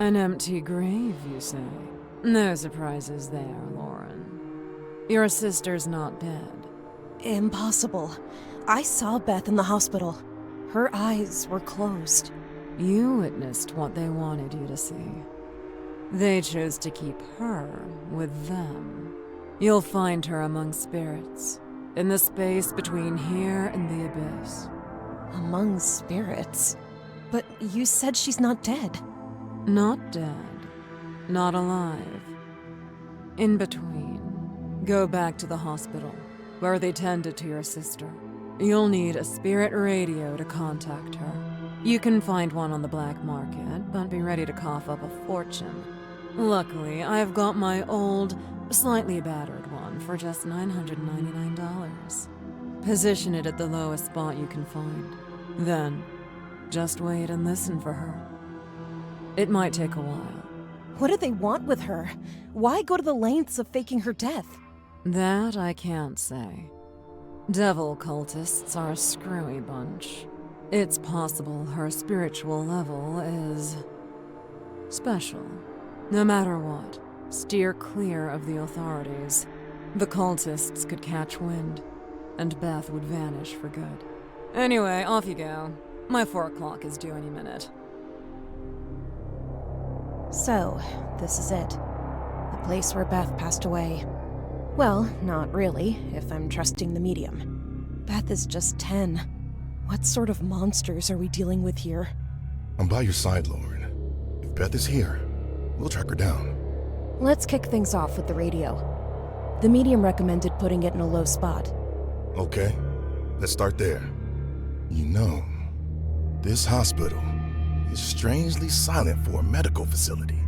An empty grave, you say? No surprises there, Lauren. Your sister's not dead. Impossible. I saw Beth in the hospital. Her eyes were closed. You witnessed what they wanted you to see. They chose to keep her with them. You'll find her among spirits, in the space between here and the abyss. Among spirits? But you said she's not dead. Not dead. Not alive. In between. Go back to the hospital, where they tended to your sister. You'll need a spirit radio to contact her. You can find one on the black market, but be ready to cough up a fortune. Luckily, I've got my old, slightly battered one for just $999. Position it at the lowest spot you can find. Then, just wait and listen for her. It might take a while. What do they want with her? Why go to the lengths of faking her death? That I can't say. Devil cultists are a screwy bunch. It's possible her spiritual level is special. No matter what, steer clear of the authorities. The cultists could catch wind, and Beth would vanish for good. Anyway, off you go. My 4 o'clock is due any minute. So, this is it. The place where Beth passed away. Well, not really, if I'm trusting the medium. Beth is just 10. What sort of monsters are we dealing with here? I'm by your side, Lauren. If Beth is here, we'll track her down. Let's kick things off with the radio. The medium recommended putting it in a low spot. Okay, let's start there. You know, this hospital is strangely silent for a medical facility.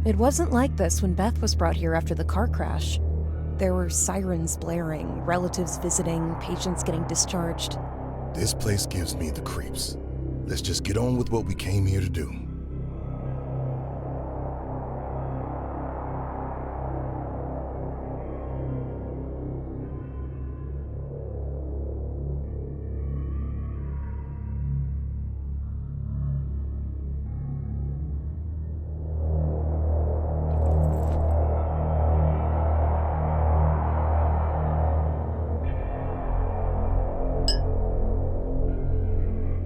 It wasn't like this when Beth was brought here after the car crash. There were sirens blaring, relatives visiting, patients getting discharged. This place gives me the creeps. Let's just get on with what we came here to do.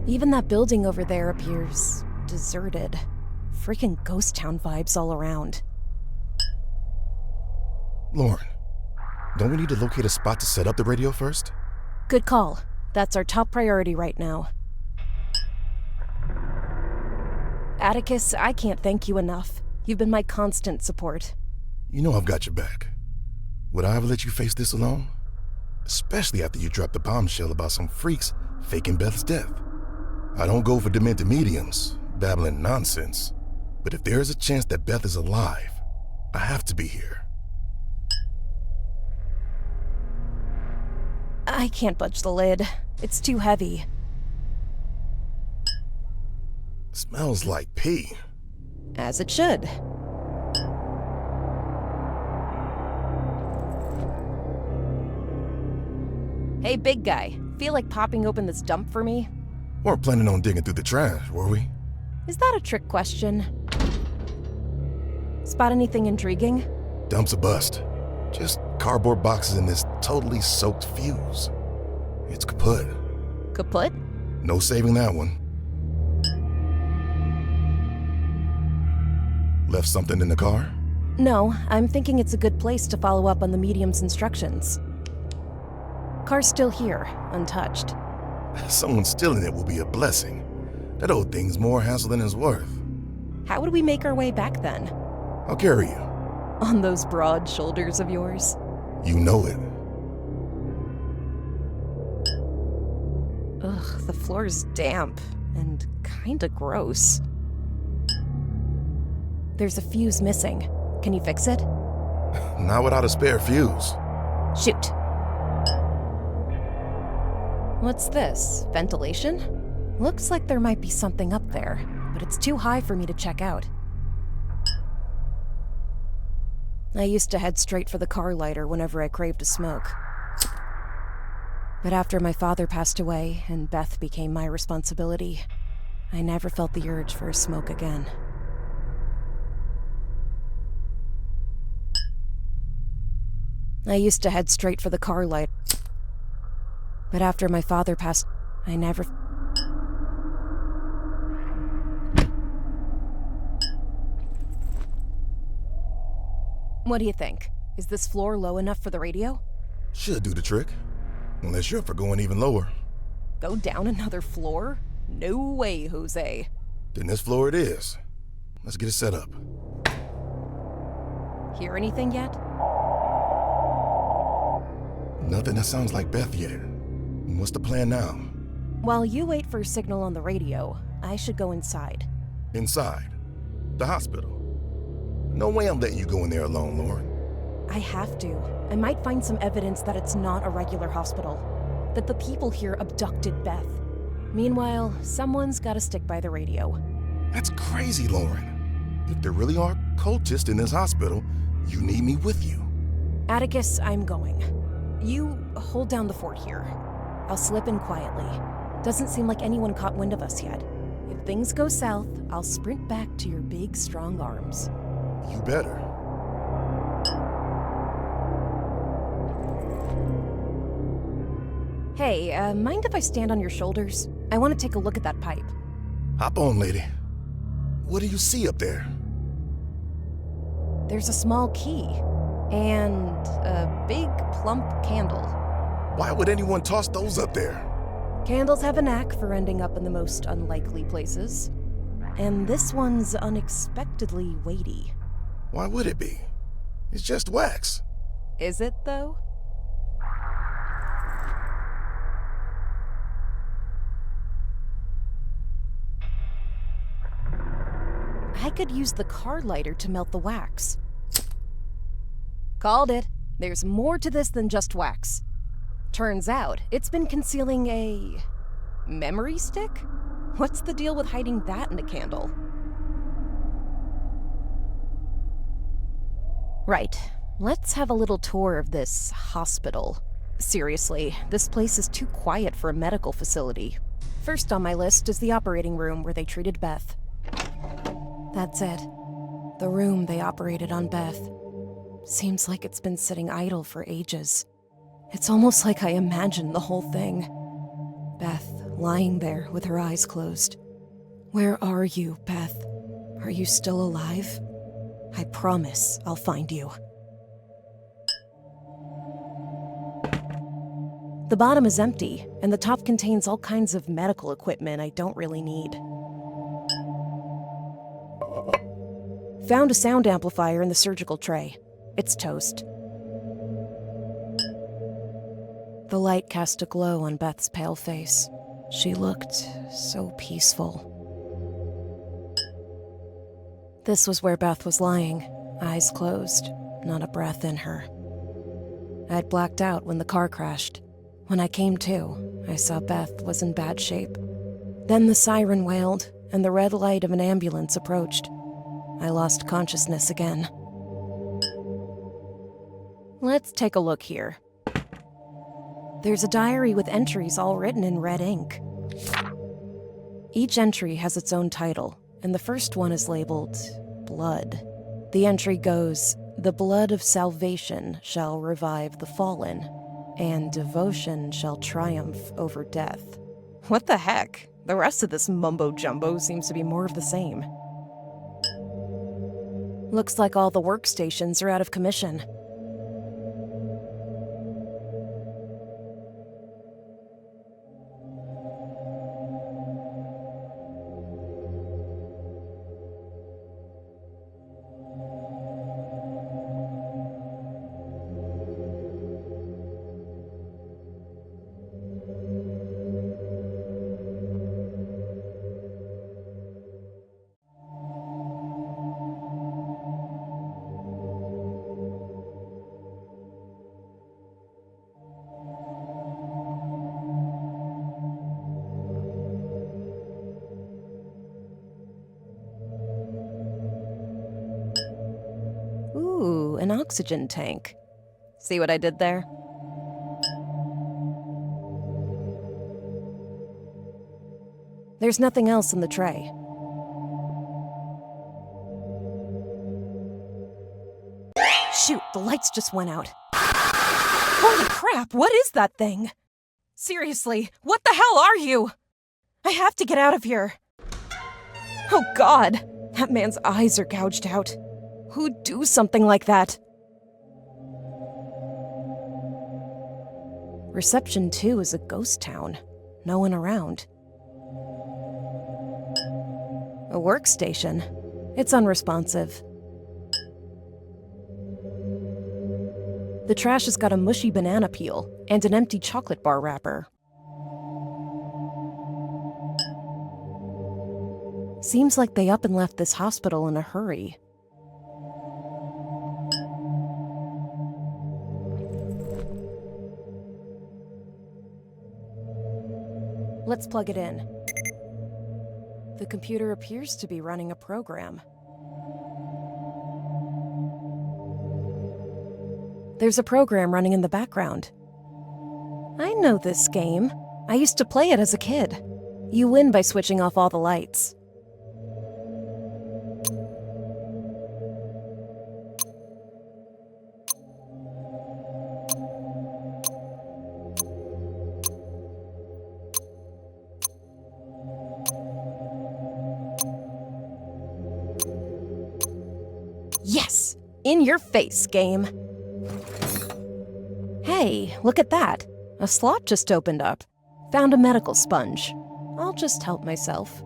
Even that building over there appears deserted. Freaking ghost town vibes all around. Lauren, don't we need to locate a spot to set up the radio first? Good call. That's our top priority right now. Atticus, I can't thank you enough. You've been my constant support. You know I've got your back. Would I ever let you face this alone? Especially after you dropped the bombshell about some freaks faking Beth's death. I don't go for demented mediums, babbling nonsense. But if there is a chance that Beth is alive, I have to be here. I can't budge the lid. It's too heavy. Smells like pee. As it should. Hey, big guy. Feel like popping open this dump for me? Weren't planning on digging through the trash, were we? Is that a trick question? Spot anything intriguing? Dump's a bust. Just cardboard boxes and this totally soaked fuse. It's kaput. Kaput? No saving that one. Left something in the car? No, I'm thinking it's a good place to follow up on the medium's instructions. Car's still here, untouched. Someone stealing it will be a blessing. That old thing's more hassle than it's worth. How would we make our way back then? I'll carry you. On those broad shoulders of yours? You know it. Ugh, the floor's damp and kinda gross. There's a fuse missing. Can you fix it? Not without a spare fuse. Shoot. What's this? Ventilation? Looks like there might be something up there, but it's too high for me to check out. I used to head straight for the car lighter whenever I craved a smoke. But after my father passed away and Beth became my responsibility, I never felt the urge for a smoke again. I used to head straight for the car light. But after my father passed, I never... What do you think? Is this floor low enough for the radio? Should do the trick. Unless you're up for going even lower. Go down another floor? No way, Jose. Then this floor it is. Let's get it set up. Hear anything yet? Nothing that sounds like Beth yet. What's the plan now? While you wait for a signal on the radio, I should go inside. Inside? The hospital? No way I'm letting you go in there alone, Lauren. I have to. I might find some evidence that it's not a regular hospital. That the people here abducted Beth. Meanwhile, someone's gotta stick by the radio. That's crazy, Lauren. If there really are cultists in this hospital, you need me with you. Atticus, I'm going. You hold down the fort here. I'll slip in quietly. Doesn't seem like anyone caught wind of us yet. If things go south, I'll sprint back to your big, strong arms. You better. Hey, mind if I stand on your shoulders? I want to take a look at that pipe. Hop on, lady. What do you see up there? There's a small key. And a big, plump candle. Why would anyone toss those up there? Candles have a knack for ending up in the most unlikely places. And this one's unexpectedly weighty. Why would it be? It's just wax. Is it, though? I could use the car lighter to melt the wax. Called it. There's more to this than just wax. Turns out, it's been concealing a... memory stick? What's the deal with hiding that in a candle? Right. Let's have a little tour of this hospital. Seriously, this place is too quiet for a medical facility. First on my list is the operating room where they treated Beth. That's it. The room they operated on Beth. Seems like it's been sitting idle for ages. It's almost like I imagined the whole thing. Beth lying there with her eyes closed. Where are you, Beth? Are you still alive? I promise I'll find you. The bottom is empty, and the top contains all kinds of medical equipment I don't really need. Found a sound amplifier in the surgical tray. It's toast. The light cast a glow on Beth's pale face. She looked so peaceful. This was where Beth was lying, eyes closed, not a breath in her. I'd blacked out when the car crashed. When I came to, I saw Beth was in bad shape. Then the siren wailed, and the red light of an ambulance approached. I lost consciousness again. Let's take a look here. There's a diary with entries all written in red ink. Each entry has its own title, and the first one is labeled Blood. The entry goes, "The blood of salvation shall revive the fallen, and devotion shall triumph over death." What the heck? The rest of this mumbo-jumbo seems to be more of the same. Looks like all the workstations are out of commission. Ooh, an oxygen tank. See what I did there? There's nothing else in the tray. Shoot, the lights just went out. Holy crap, what is that thing? Seriously, what the hell are you? I have to get out of here. Oh god, that man's eyes are gouged out. Who'd do something like that? Reception 2 is a ghost town. No one around. A workstation. It's unresponsive. The trash has got a mushy banana peel and an empty chocolate bar wrapper. Seems like they up and left this hospital in a hurry. Let's plug it in. The computer appears to be running a program. There's a program running in the background. I know this game. I used to play it as a kid. You win by switching off all the lights. Yes! In your face, game! Hey, look at that. A slot just opened up. Found a medical sponge. I'll just help myself.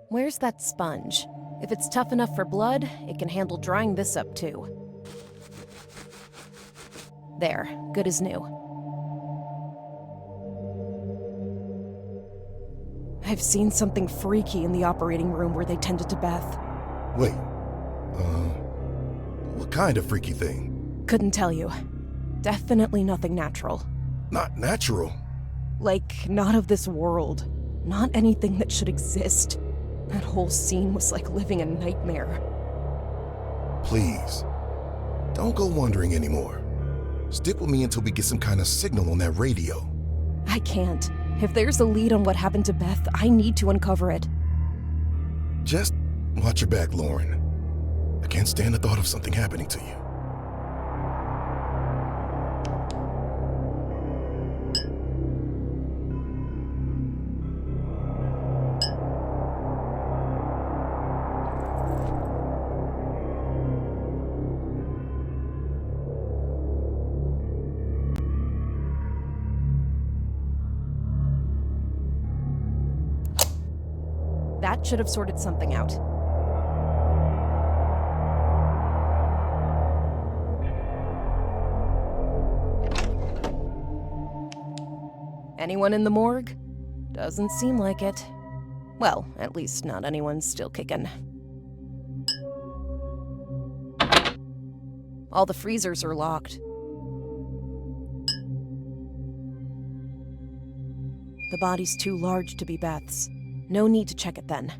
Where's that sponge? If it's tough enough for blood, it can handle drying this up too. There, good as new. I've seen something freaky in the operating room where they tended to Beth. Wait, what kind of freaky thing? Couldn't tell you. Definitely nothing natural. Not natural. Like, not of this world. Not anything that should exist. That whole scene was like living a nightmare. Please, don't go wandering anymore. Stick with me until we get some kind of signal on that radio. I can't. If there's a lead on what happened to Beth, I need to uncover it. Just watch your back, Lauren. I can't stand the thought of something happening to you. That should have sorted something out. Anyone in the morgue? Doesn't seem like it. Well, at least not anyone's still kicking. All the freezers are locked. The body's too large to be Beth's. No need to check it then.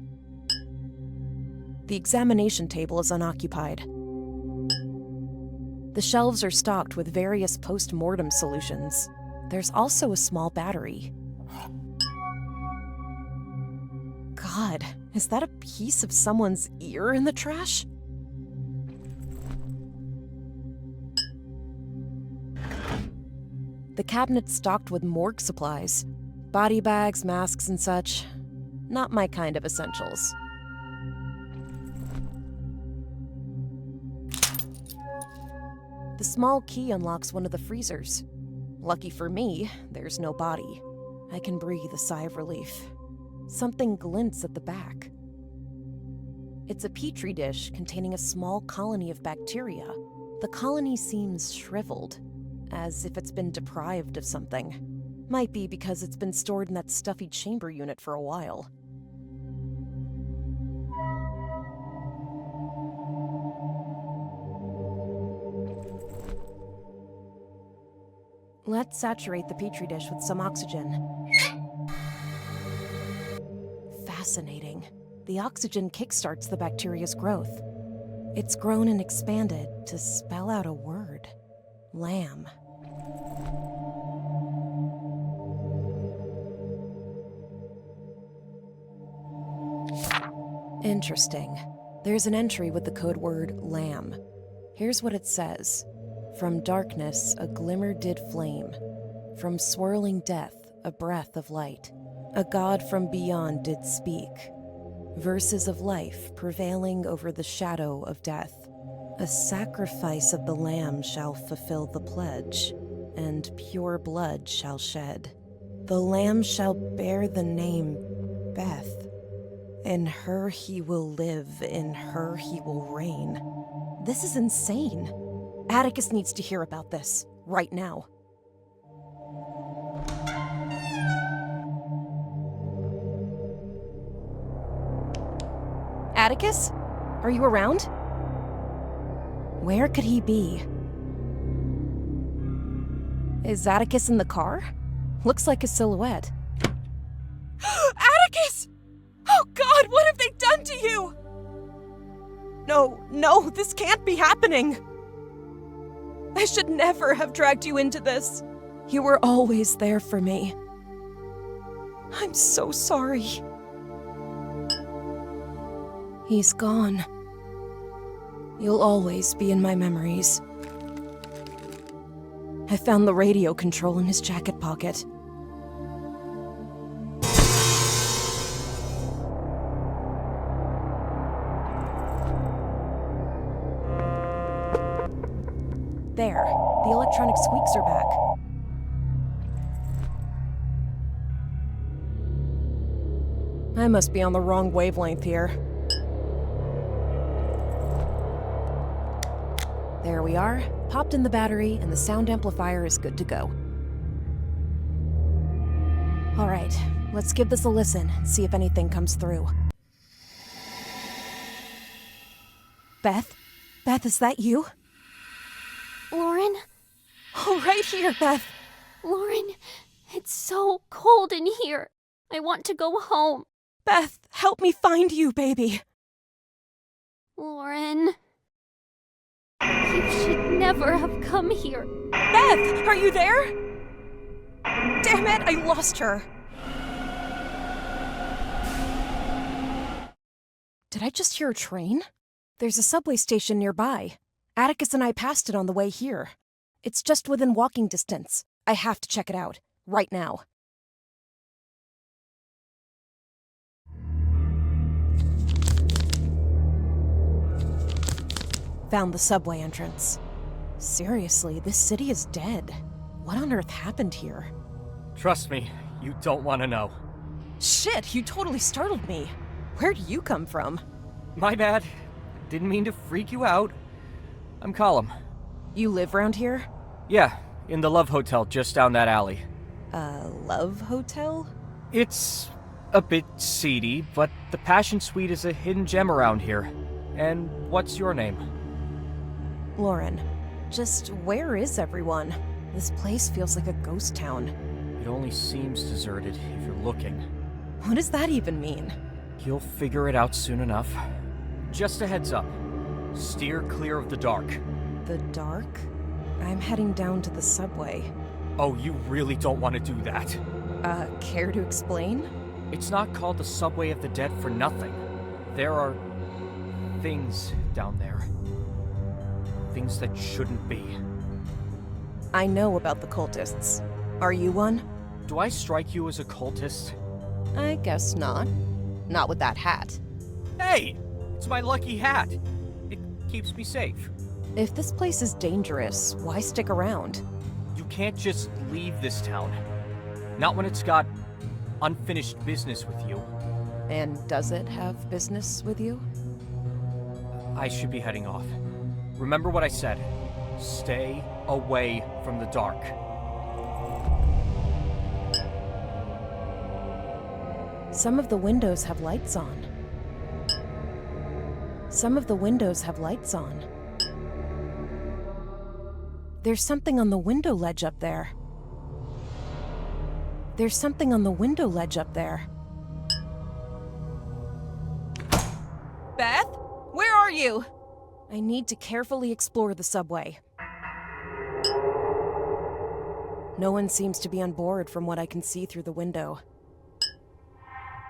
The examination table is unoccupied. The shelves are stocked with various post-mortem solutions. There's also a small battery. God, is that a piece of someone's ear in the trash? The cabinet's stocked with morgue supplies. Body bags, masks, and such. Not my kind of essentials. The small key unlocks one of the freezers. Lucky for me, there's no body. I can breathe a sigh of relief. Something glints at the back. It's a petri dish containing a small colony of bacteria. The colony seems shriveled, as if it's been deprived of something. Might be because it's been stored in that stuffy chamber unit for a while. Let's saturate the petri dish with some oxygen. Fascinating. The oxygen kickstarts the bacteria's growth. It's grown and expanded to spell out a word. Lamb. Interesting. There's an entry with the code word lamb. Here's what it says. From darkness, a glimmer did flame. From swirling death, a breath of light. A god from beyond did speak. Verses of life prevailing over the shadow of death. A sacrifice of the lamb shall fulfill the pledge, and pure blood shall shed. The lamb shall bear the name Beth. In her he will live, in her he will reign. This is insane. Atticus needs to hear about this, right now. Atticus? Are you around? Where could he be? Is Atticus in the car? Looks like a silhouette. Atticus! Oh God, what have they done to you? No, this can't be happening. I should never have dragged you into this. You were always there for me. I'm so sorry. He's gone. You'll always be in my memories. I found the radio control in his jacket pocket. There, the electronic squeaks are back. I must be on the wrong wavelength here. There we are, popped in the battery, and the sound amplifier is good to go. All right, let's give this a listen and see if anything comes through. Beth? Beth, is that you? Lauren? Oh, right here, Beth. Lauren, it's so cold in here. I want to go home. Beth, help me find you, baby. Lauren. You should never have come here. Beth, are you there? Damn it, I lost her. Did I just hear a train? There's a subway station nearby. Atticus and I passed it on the way here. It's just within walking distance. I have to check it out, right now. Found the subway entrance. Seriously, this city is dead. What on earth happened here? Trust me, you don't want to know. Shit, you totally startled me. Where'd you come from? My bad. Didn't mean to freak you out. I'm Colum. You live around here? Yeah, in the Love Hotel just down that alley. Love Hotel? It's a bit seedy, but the Passion Suite is a hidden gem around here. And what's your name? Lauren. Just where is everyone? This place feels like a ghost town. It only seems deserted if you're looking. What does that even mean? You'll figure it out soon enough. Just a heads up. Steer clear of the dark. The dark? I'm heading down to the subway. Oh, you really don't want to do that. Care to explain? It's not called the Subway of the Dead for nothing. There are things down there. Things that shouldn't be. I know about the cultists. Are you one? Do I strike you as a cultist? I guess not. Not with that hat. Hey! It's my lucky hat. It keeps me safe. If this place is dangerous, why stick around? You can't just leave this town. Not when it's got unfinished business with you. And does it have business with you? I should be heading off. Remember what I said. Stay away from the dark. Some of the windows have lights on. Some of the windows have lights on. There's something on the window ledge up there. There's something on the window ledge up there. Beth? Where are you? I need to carefully explore the subway. No one seems to be on board from what I can see through the window.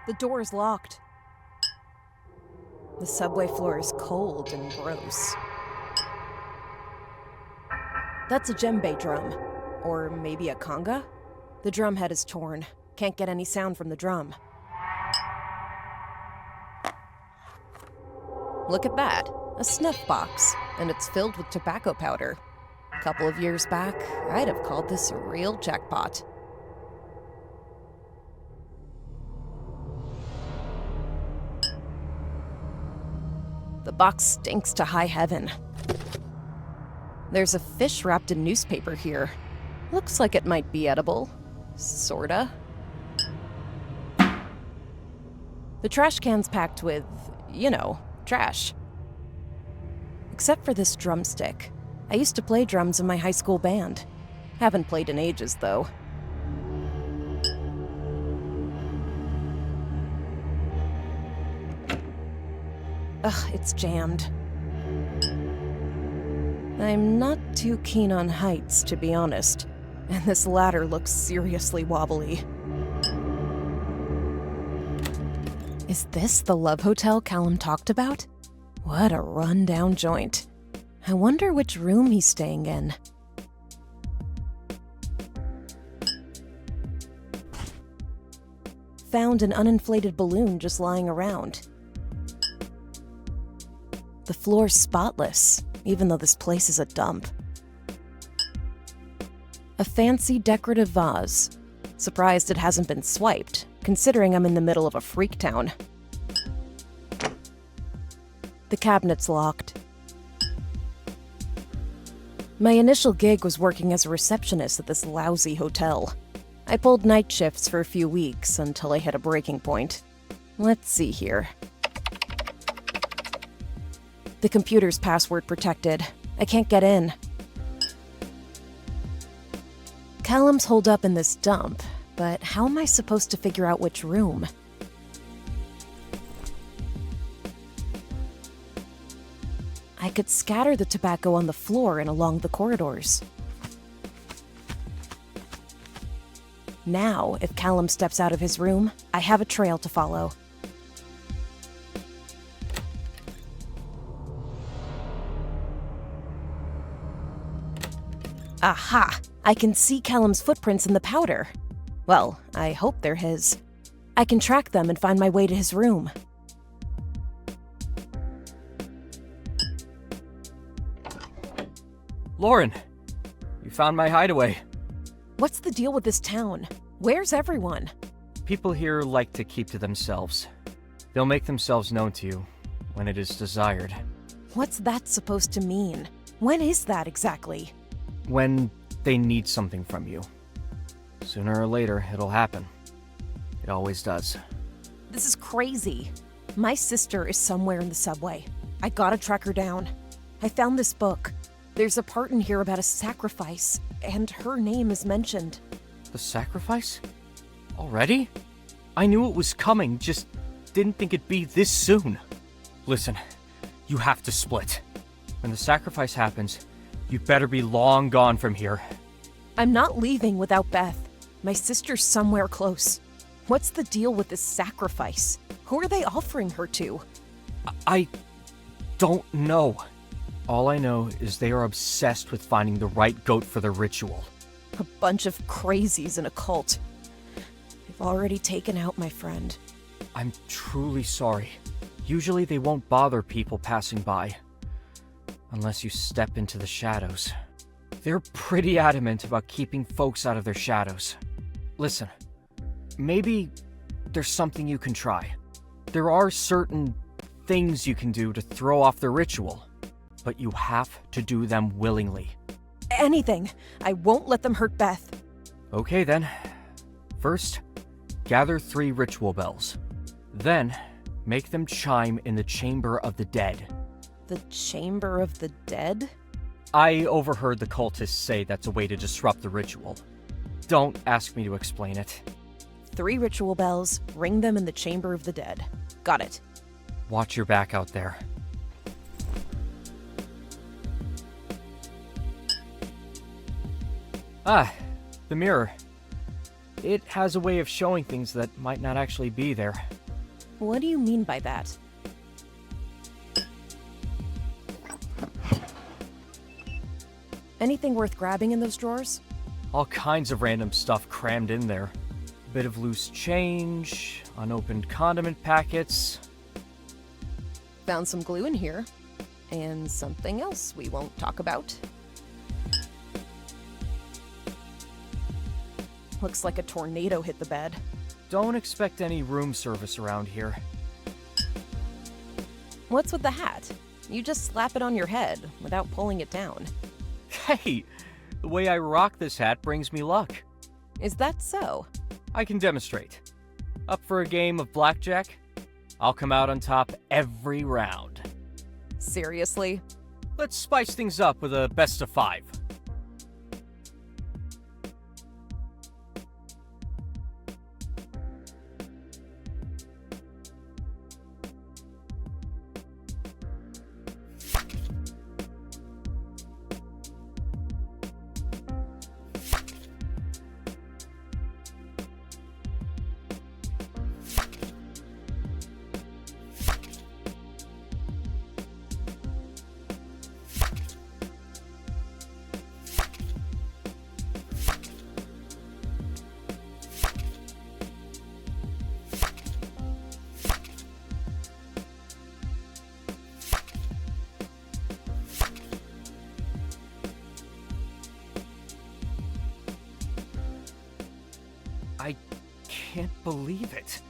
The door is locked. The subway floor is cold and gross. That's a djembe drum. Or maybe a conga? The drum head is torn. Can't get any sound from the drum. Look at that. A snuff box. And it's filled with tobacco powder. A couple of years back, I'd have called this a real jackpot. The box stinks to high heaven. There's a fish wrapped in newspaper here. Looks like it might be edible. Sorta. The trash can's packed with, trash. Except for this drumstick. I used to play drums in my high school band. Haven't played in ages, though. Ugh, it's jammed. I'm not too keen on heights, to be honest, and this ladder looks seriously wobbly. Is this the love hotel Callum talked about? What a run-down joint. I wonder which room he's staying in. Found an uninflated balloon just lying around. The floor's spotless, even though this place is a dump. A fancy decorative vase. Surprised it hasn't been swiped, considering I'm in the middle of a freak town. The cabinet's locked. My initial gig was working as a receptionist at this lousy hotel. I pulled night shifts for a few weeks until I hit a breaking point. Let's see here. The computer's password protected. I can't get in. Callum's holed up in this dump, but how am I supposed to figure out which room? I could scatter the tobacco on the floor and along the corridors. Now, if Callum steps out of his room, I have a trail to follow. Aha! I can see Callum's footprints in the powder. Well, I hope they're his. I can track them and find my way to his room. Lauren, you found my hideaway. What's the deal with this town? Where's everyone? People here like to keep to themselves. They'll make themselves known to you when it is desired. What's that supposed to mean? When is that exactly? When they need something from you. Sooner or later, it'll happen. It always does. This is crazy. My sister is somewhere in the subway. I gotta track her down. I found this book. There's a part in here about a sacrifice, and her name is mentioned. The sacrifice? Already? I knew it was coming, just didn't think it'd be this soon. Listen, you have to split. When the sacrifice happens, you better be long gone from here. I'm not leaving without Beth. My sister's somewhere close. What's the deal with this sacrifice? Who are they offering her to? I don't know. All I know is they are obsessed with finding the right goat for the ritual. A bunch of crazies in a cult. They've already taken out my friend. I'm truly sorry. Usually they won't bother people passing by. Unless you step into the shadows. They're pretty adamant about keeping folks out of their shadows. Listen, maybe there's something you can try. There are certain things you can do to throw off the ritual, but you have to do them willingly. Anything. I won't let them hurt Beth. Okay then. First, gather 3 ritual bells. Then, make them chime in the Chamber of the Dead. The Chamber of the Dead? I overheard the cultists say that's a way to disrupt the ritual. Don't ask me to explain it. 3 ritual bells, ring them in the Chamber of the Dead. Got it. Watch your back out there. The mirror. It has a way of showing things that might not actually be there. What do you mean by that? Anything worth grabbing in those drawers? All kinds of random stuff crammed in there. A bit of loose change, unopened condiment packets. Found some glue in here. And something else we won't talk about. Looks like a tornado hit the bed. Don't expect any room service around here. What's with the hat? You just slap it on your head without pulling it down. Hey, the way I rock this hat brings me luck. Is that so? I can demonstrate. Up for a game of blackjack? I'll come out on top every round. Seriously? Let's spice things up with a best of 5. I can't believe it.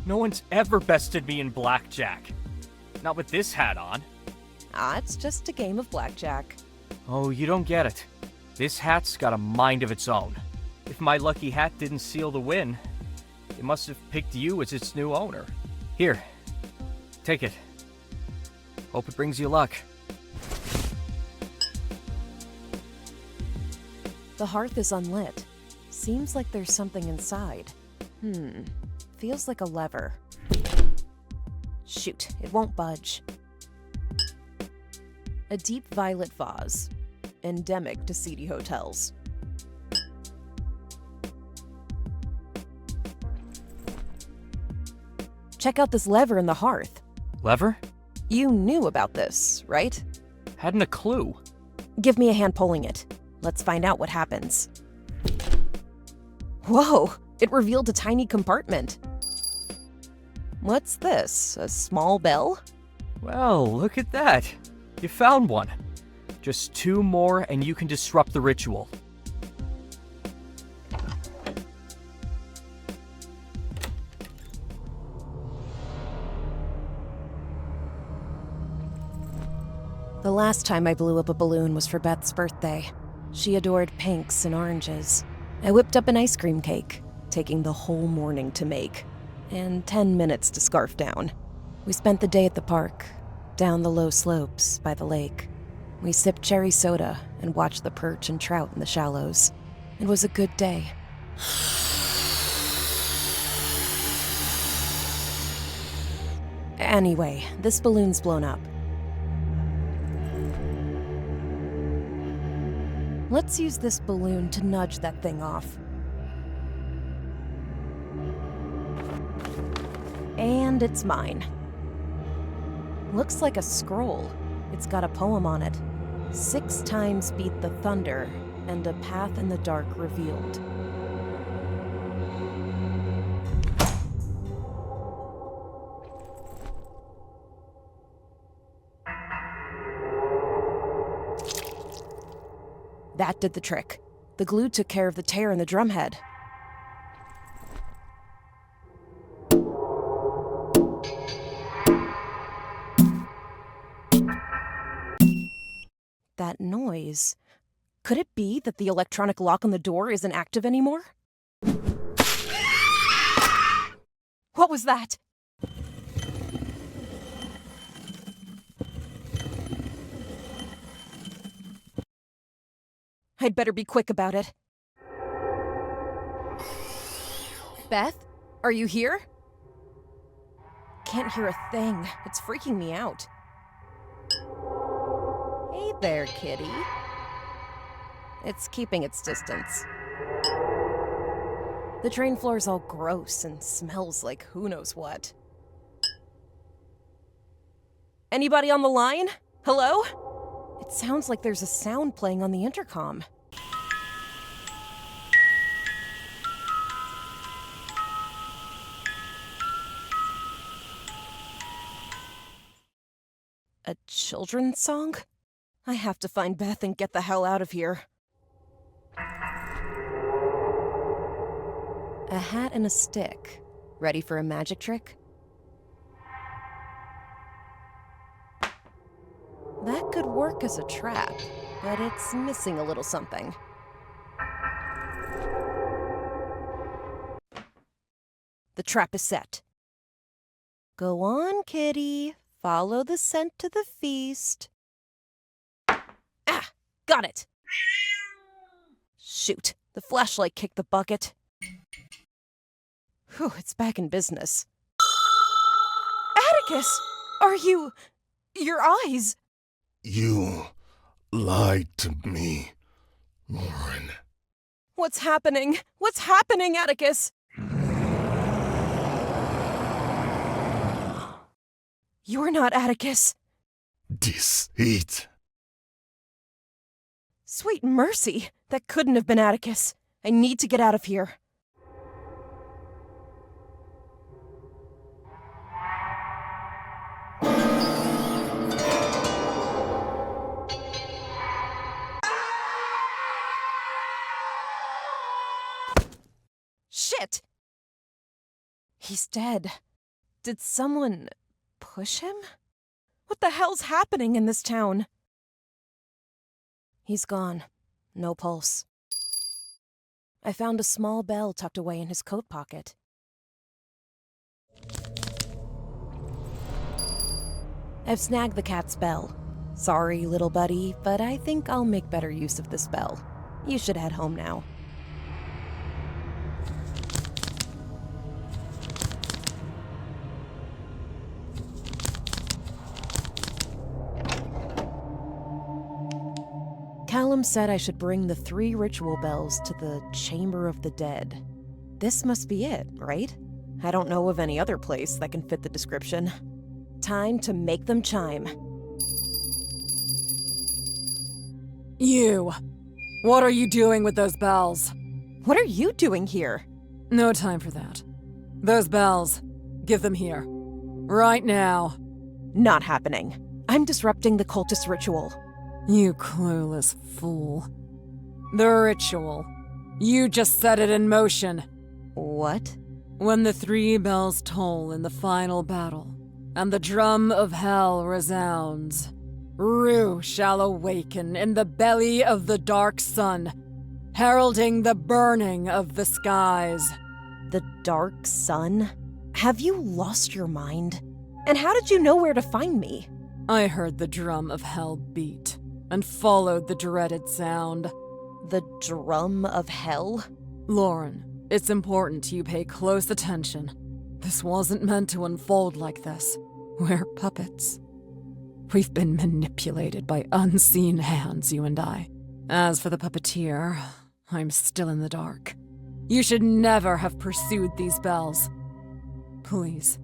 No one's ever bested me in blackjack. Not with this hat on. It's just a game of blackjack. Oh, you don't get it. This hat's got a mind of its own. If my lucky hat didn't seal the win, it must have picked you as its new owner. Here, take it. Hope it brings you luck. The hearth is unlit. Seems like there's something inside. Feels like a lever. Shoot, it won't budge. A deep violet vase. Endemic to seedy hotels. Check out this lever in the hearth. Lever? You knew about this, right? Hadn't a clue. Give me a hand pulling it. Let's find out what happens. Whoa! It revealed a tiny compartment. What's this? A small bell? Well, look at that. You found one. Just 2 more and you can disrupt the ritual. The last time I blew up a balloon was for Beth's birthday. She adored pinks and oranges. I whipped up an ice cream cake, taking the whole morning to make, and 10 minutes to scarf down. We spent the day at the park, down the low slopes by the lake. We sipped cherry soda and watched the perch and trout in the shallows. It was a good day. Anyway, this balloon's blown up. Let's use this balloon to nudge that thing off. And it's mine. Looks like a scroll. It's got a poem on it. 6 times beat the thunder, and a path in the dark revealed. That did the trick. The glue took care of the tear in the drumhead. That noise. Could it be that the electronic lock on the door isn't active anymore? What was that? I'd better be quick about it. Beth, are you here? Can't hear a thing. It's freaking me out. Hey there, kitty. It's keeping its distance. The train floor's all gross and smells like who knows what. Anybody on the line? Hello? It sounds like there's a sound playing on the intercom. A children's song? I have to find Beth and get the hell out of here. A hat and a stick. Ready for a magic trick? That could work as a trap, but it's missing a little something. The trap is set. Go on, kitty. Follow the scent to the feast. Ah! Got it! Shoot, the flashlight kicked the bucket. Whew, it's back in business. Atticus! Are you... your eyes? You lied to me, Lauren. What's happening? What's happening, Atticus? You're not Atticus. Deceit. Sweet mercy, that couldn't have been Atticus. I need to get out of here. Shit! He's dead. Did someone push him? What the hell's happening in this town? He's gone. No pulse. I found a small bell tucked away in his coat pocket. I've snagged the cat's bell. Sorry, little buddy, but I think I'll make better use of this bell. You should head home now. Callum said I should bring the 3 ritual bells to the Chamber of the Dead. This must be it, right? I don't know of any other place that can fit the description. Time to make them chime. You! What are you doing with those bells? What are you doing here? No time for that. Those bells. Give them here. Right now. Not happening. I'm disrupting the cultist ritual. You clueless fool. The ritual. You just set it in motion. What? When the 3 bells toll in the final battle, and the drum of hell resounds, Rue shall awaken in the belly of the dark sun, heralding the burning of the skies. The dark sun? Have you lost your mind? And how did you know where to find me? I heard the drum of hell beat, and followed the dreaded sound. The drum of hell? Lauren, it's important you pay close attention. This wasn't meant to unfold like this. We're puppets. We've been manipulated by unseen hands, you and I. As for the puppeteer, I'm still in the dark. You should never have pursued these bells. Please,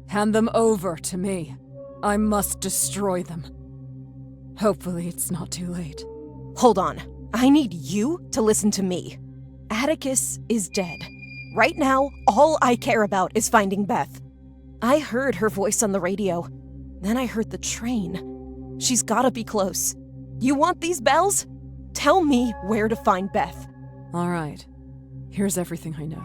hand them over to me. I must destroy them. Hopefully it's not too late. Hold on. I need you to listen to me. Atticus is dead. Right now, all I care about is finding Beth. I heard her voice on the radio. Then I heard the train. She's gotta be close. You want these bells? Tell me where to find Beth. All right. Here's everything I know.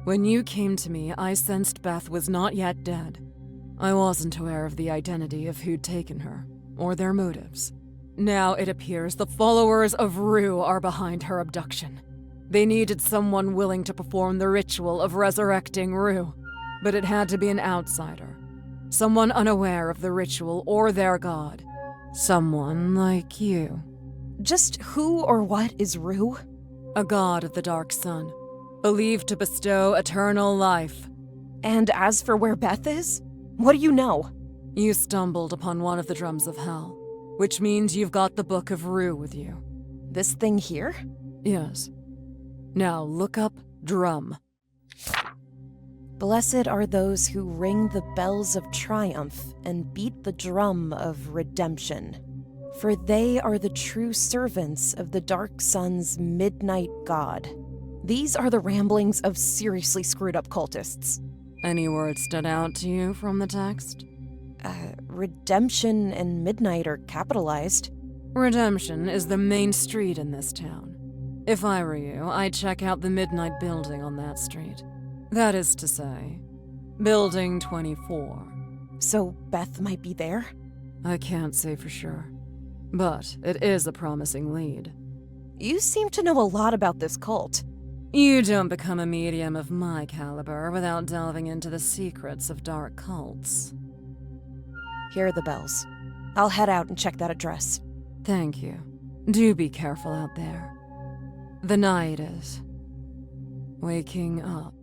When you came to me, I sensed Beth was not yet dead. I wasn't aware of the identity of who'd taken her, or their motives. Now it appears the followers of Rue are behind her abduction. They needed someone willing to perform the ritual of resurrecting Rue, but it had to be an outsider. Someone unaware of the ritual or their god. Someone like you. Just who or what is Rue? A god of the dark sun, believed to bestow eternal life. And as for where Beth is? What do you know? You stumbled upon one of the drums of hell, which means you've got the Book of Rue with you. This thing here? Yes. Now look up drum. Blessed are those who ring the bells of triumph and beat the drum of redemption, for they are the true servants of the Dark Sun's midnight god. These are the ramblings of seriously screwed up cultists. Any words stood out to you from the text? Redemption and midnight are capitalized. Redemption is the main street in this town. If I were you, I'd check out the Midnight Building on that street. That is to say, Building 24. So Beth might be there? I can't say for sure, but it is a promising lead. You seem to know a lot about this cult. You don't become a medium of my caliber without delving into the secrets of dark cults. Here are the bells. I'll head out and check that address. Thank you. Do be careful out there. The night is waking up.